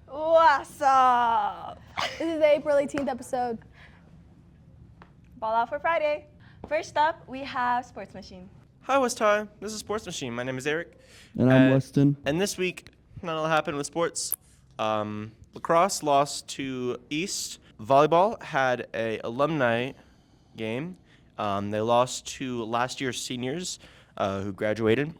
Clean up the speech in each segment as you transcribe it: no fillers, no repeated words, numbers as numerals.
What's up? This is the April 18th episode. Ball out for Friday. First up, we have Sports Machine. Hi, West High. This is Sports Machine. My name is Eric. And I'm Weston. And this week, not a lot happened with sports. Lacrosse lost to East. Volleyball had a alumni game. They lost to last year's seniors who graduated.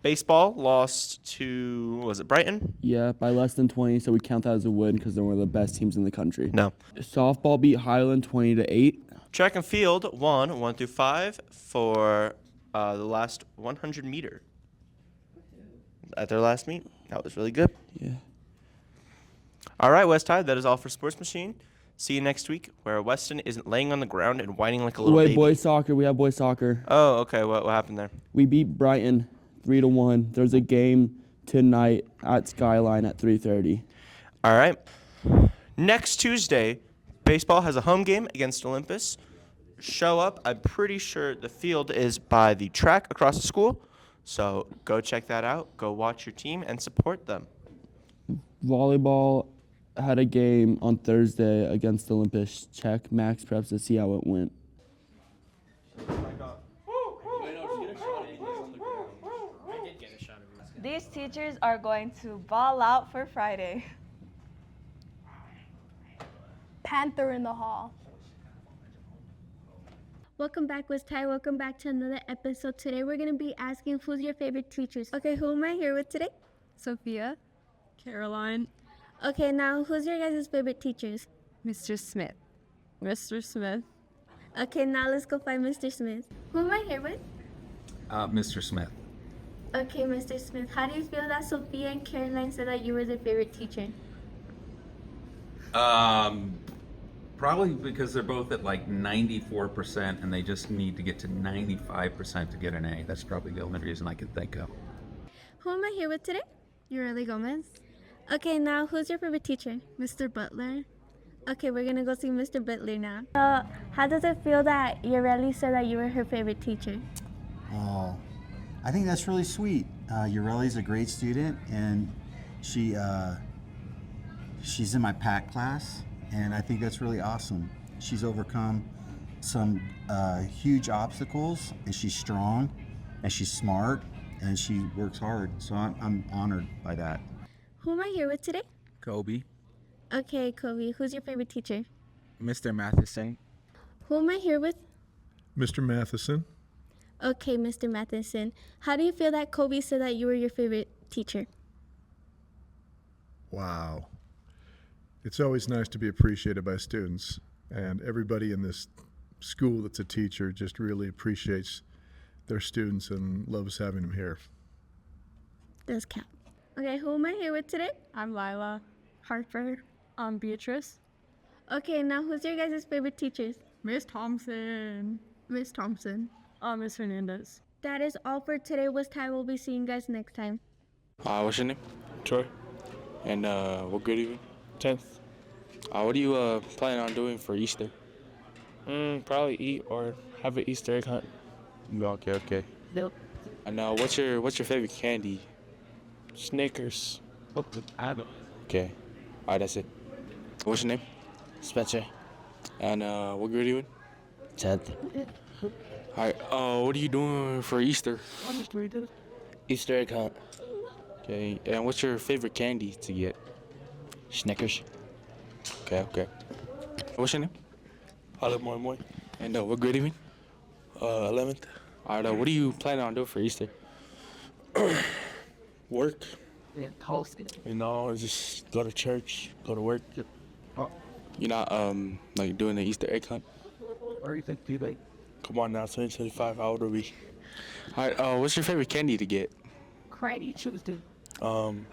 Baseball lost to, was it Brighton? Yeah, by less than 20, so we count that as a win because they're one of the best teams in the country. No. Softball beat Highland 20-8. Track and field won 1 through 5 for the last 100 meter. At their last meet. That was really good. Yeah. All right, West High, that is all for Sports Machine. See you next week, where Weston isn't laying on the ground and whining like a little baby. Boys soccer. We have boys soccer. Oh, okay. What happened there? We beat Brighton 3-1. There's a game tonight at Skyline at 3:30. All right. Next Tuesday, baseball has a home game against Olympus. Show up. I'm pretty sure the field is by the track across the school. So go check that out. Go watch your team and support them. Volleyball had a game on Thursday against Olympus. Check Max Preps to see how it went. These teachers are going to ball out for Friday. Panther in the hall. Welcome back, West High. Welcome back to another episode. Today we're going to be asking who's your favorite teachers. Okay, who am I here with today? Sophia. Caroline. Okay, now who's your guys' favorite teachers? Mr. Smith. Mr. Smith. Okay, now let's go find Mr. Smith. Who am I here with? Mr. Smith. Okay, Mr. Smith, how do you feel that Sophia and Caroline said that you were their favorite teacher? Probably because they're both at like 94% and they just need to get to 95% to get an A. That's probably the only reason I can think of. Who am I here with today? Yureli Gomez. Okay, now who's your favorite teacher? Mr. Butler. Okay, we're gonna go see Mr. Butler now. How does it feel that Yureli said that you were her favorite teacher? Oh, I think that's really sweet. Ureli's a great student, and she's in my PAC class, and I think that's really awesome. She's overcome some huge obstacles, and she's strong, and she's smart, and she works hard. So I'm honored by that. Who am I here with today? Kobe. Okay, Kobe, who's your favorite teacher? Mr. Matheson. Who am I here with? Mr. Matheson. Okay, Mr. Matheson. How do you feel that Kobe said that you were your favorite teacher? Wow. It's always nice to be appreciated by students, and everybody in this school that's a teacher just really appreciates their students and loves having them here. Does count. Okay, who am I here with today? I'm Lila. Harper. I'm Beatrice. Okay, now who's your guys' favorite teachers? Miss Thompson. Miss Thompson. Miss Hernandez. That is all for today. West High. We'll be seeing you guys next time. What's your name? Troy. And what grade are you in? 10th. What are you planning on doing for Easter? Probably eat or have an Easter egg hunt. Okay. Nope. And what's your favorite candy? Snickers. Okay. All right, that's it. What's your name? Spencer. And what grade are you in? 10th. All right. What are you doing for Easter? Easter egg hunt. Okay. And what's your favorite candy to get? Snickers. Okay. What's your name? Olive Moi Moi. And what grade are you in? 11th. All right. What are you planning on doing for Easter? Work. Just go to church, go to work. You're not like doing the Easter egg hunt? Come on now, 2025, how old are we? All right. What's your favorite candy to get? Cranny Tuesday. I don't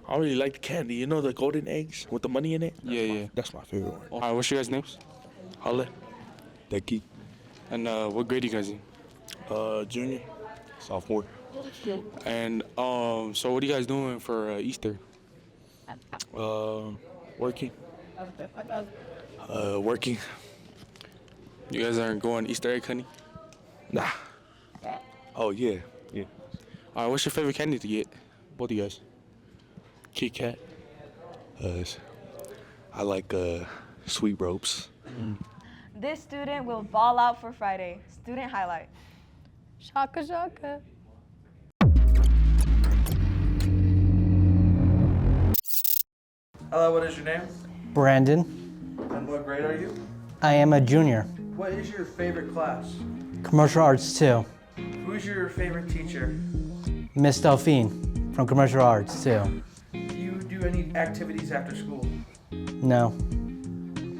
really like the candy. You know the golden eggs with the money in it? Yeah. That's my favorite one. All right, what's your guys' names? Holla. Becky. And what grade are you guys in? Junior. Sophomore. And so what are you guys doing for Easter? Working. Working. You guys aren't going Easter egg hunting? Nah. Oh yeah. All right, what's your favorite candy to get? Both of you guys. Kit Kat. I like sweet ropes. This student will ball out for Friday. Student highlight. Shaka shaka. Hello, what is your name? Brandon. And what grade are you? I am a junior. What is your favorite class? Commercial Arts 2. Who's your favorite teacher? Miss Delphine from Commercial Arts 2. Do you do any activities after school? No.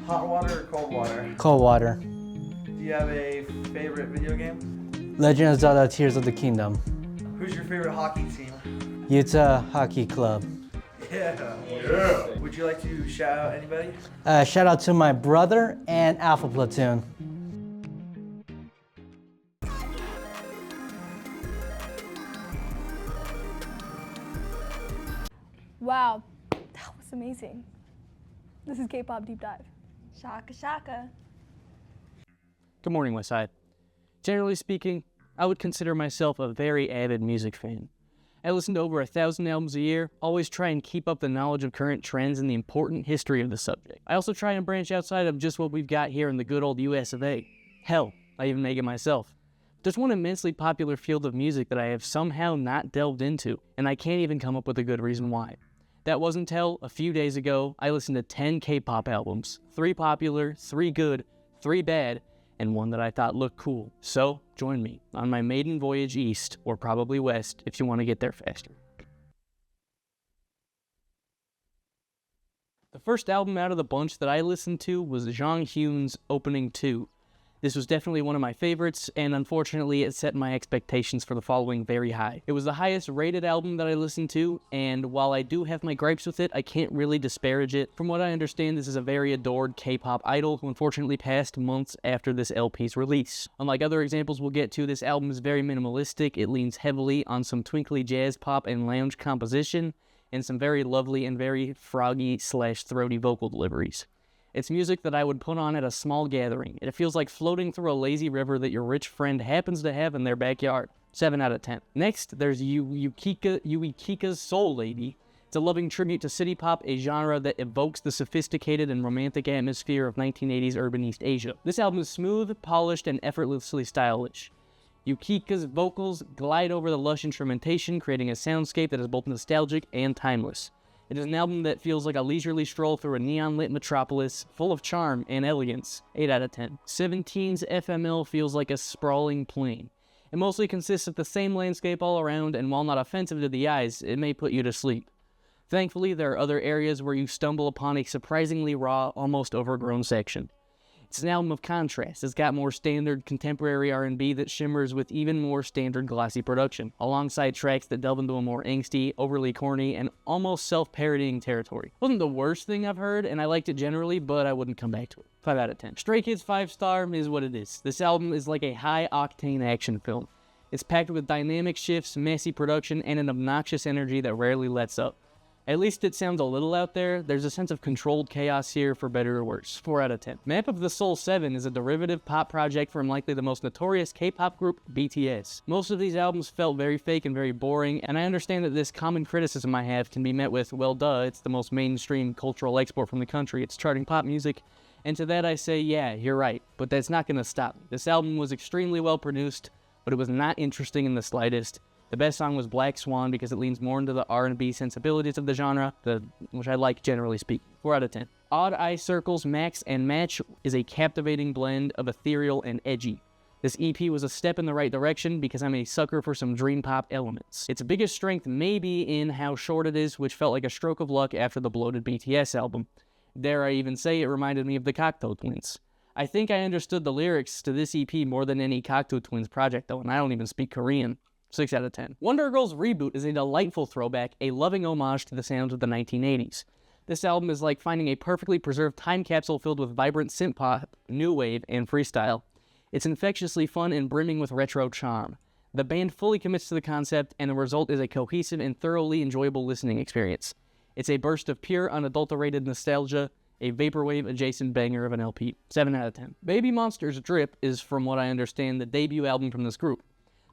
Hot water or cold water? Cold water. Do you have a favorite video game? Legend of Zelda Tears of the Kingdom. Who's your favorite hockey team? Utah Hockey Club. Yeah. Would you like to shout out anybody? Shout out to my brother and Alpha Platoon. Wow, that was amazing. This is Kpop Deep Dive. Shaka shaka. Good morning, Westside. Generally speaking, I would consider myself a very avid music fan. I listen to over 1,000 albums a year, always try and keep up the knowledge of current trends and the important history of the subject. I also try and branch outside of just what we've got here in the good old US of A. Hell, I even make it myself. There's one immensely popular field of music that I have somehow not delved into, and I can't even come up with a good reason why. That wasn't until a few days ago I listened to 10 K-pop albums, 3 popular, 3 good, 3 bad, and one that I thought looked cool. So, join me on my maiden voyage east, or probably west, if you want to get there faster. The first album out of the bunch that I listened to was Jang Hyun's Opening 2. This was definitely one of my favorites, and unfortunately it set my expectations for the following very high. It was the highest rated album that I listened to, and while I do have my gripes with it, I can't really disparage it. From what I understand, this is a very adored K-pop idol who unfortunately passed months after this LP's release. Unlike other examples we'll get to, this album is very minimalistic. It leans heavily on some twinkly jazz pop and lounge composition, and some very lovely and very froggy/throaty vocal deliveries. It's music that I would put on at a small gathering. It feels like floating through a lazy river that your rich friend happens to have in their backyard. 7 out of 10. Next, there's Yuikika's Soul Lady. It's a loving tribute to city pop, a genre that evokes the sophisticated and romantic atmosphere of 1980s urban East Asia. This album is smooth, polished, and effortlessly stylish. Yukika's vocals glide over the lush instrumentation, creating a soundscape that is both nostalgic and timeless. It is an album that feels like a leisurely stroll through a neon-lit metropolis, full of charm and elegance. 8 out of 10. 17's FML feels like a sprawling plain. It mostly consists of the same landscape all around, and while not offensive to the eyes, it may put you to sleep. Thankfully, there are other areas where you stumble upon a surprisingly raw, almost overgrown section. It's an album of contrast. It's got more standard contemporary R&B that shimmers with even more standard glossy production, alongside tracks that delve into a more angsty, overly corny, and almost self-parodying territory. It wasn't the worst thing I've heard, and I liked it generally, but I wouldn't come back to it. 5 out of 10. Stray Kids 5-star is what it is. This album is like a high-octane action film. It's packed with dynamic shifts, messy production, and an obnoxious energy that rarely lets up. At least it sounds a little out there. There's a sense of controlled chaos here, for better or worse. 4 out of 10. Map of the Soul 7 is a derivative pop project from likely the most notorious K-pop group, BTS. Most of these albums felt very fake and very boring, and I understand that this common criticism I have can be met with, well duh, it's the most mainstream cultural export from the country, it's charting pop music, and to that I say, yeah, you're right, but that's not gonna stop me. This album was extremely well produced, but it was not interesting in the slightest. The best song was Black Swan because it leans more into the R&B sensibilities of the genre, which I like generally speaking. 4 out of 10. Odd Eye Circle's Max and Match is a captivating blend of ethereal and edgy. This EP was a step in the right direction because I'm a sucker for some dream pop elements. Its biggest strength may be in how short it is, which felt like a stroke of luck after the bloated BTS album. Dare I even say it reminded me of the Cocteau Twins. I think I understood the lyrics to this EP more than any Cocteau Twins project though, and I don't even speak Korean. 6 out of 10. Wonder Girls Reboot is a delightful throwback, a loving homage to the sounds of the 1980s. This album is like finding a perfectly preserved time capsule filled with vibrant synth-pop, new wave, and freestyle. It's infectiously fun and brimming with retro charm. The band fully commits to the concept, and the result is a cohesive and thoroughly enjoyable listening experience. It's a burst of pure, unadulterated nostalgia, a vaporwave adjacent banger of an LP. 7 out of 10. Baby Monster's Drip is, from what I understand, the debut album from this group.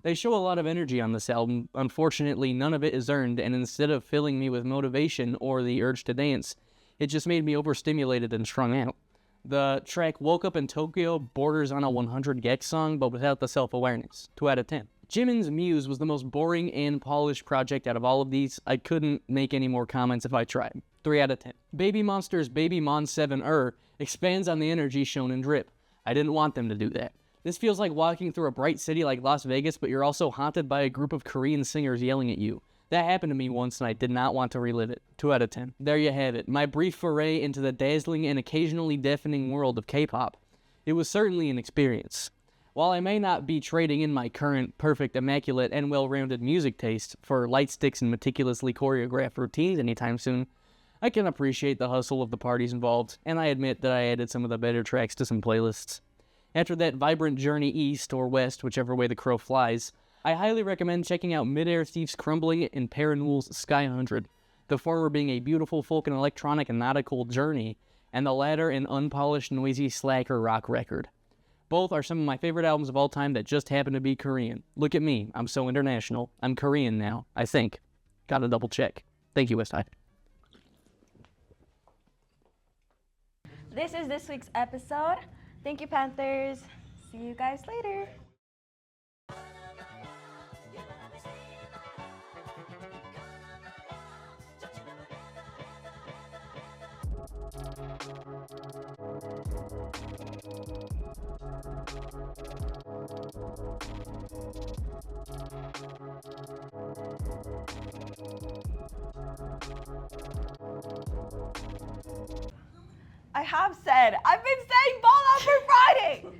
They show a lot of energy on this album. Unfortunately, none of it is earned, and instead of filling me with motivation or the urge to dance, it just made me overstimulated and strung out. The track Woke Up in Tokyo borders on a 100 Gex song, but without the self-awareness. 2 out of 10. Jimin's Muse was the most boring and polished project out of all of these. I couldn't make any more comments if I tried. 3 out of 10. Baby Monster's Baby Mon 7 expands on the energy shown in Drip. I didn't want them to do that. This feels like walking through a bright city like Las Vegas, but you're also haunted by a group of Korean singers yelling at you. That happened to me once and I did not want to relive it. 2 out of 10. There you have it, my brief foray into the dazzling and occasionally deafening world of K-pop. It was certainly an experience. While I may not be trading in my current perfect, immaculate, and well-rounded music taste for light sticks and meticulously choreographed routines anytime soon, I can appreciate the hustle of the parties involved, and I admit that I added some of the better tracks to some playlists. After that vibrant journey east or west, whichever way the crow flies, I highly recommend checking out Midair Thief's Crumbling and Parannoul's Sky 100, the former being a beautiful folk and electronic and nautical journey, and the latter an unpolished, noisy slacker rock record. Both are some of my favorite albums of all time that just happen to be Korean. Look at me, I'm so international. I'm Korean now, I think. Gotta double check. Thank you, West High. This is this week's episode. Thank you, Panthers. See you guys later. I have said, I've been saying ball out for Friday.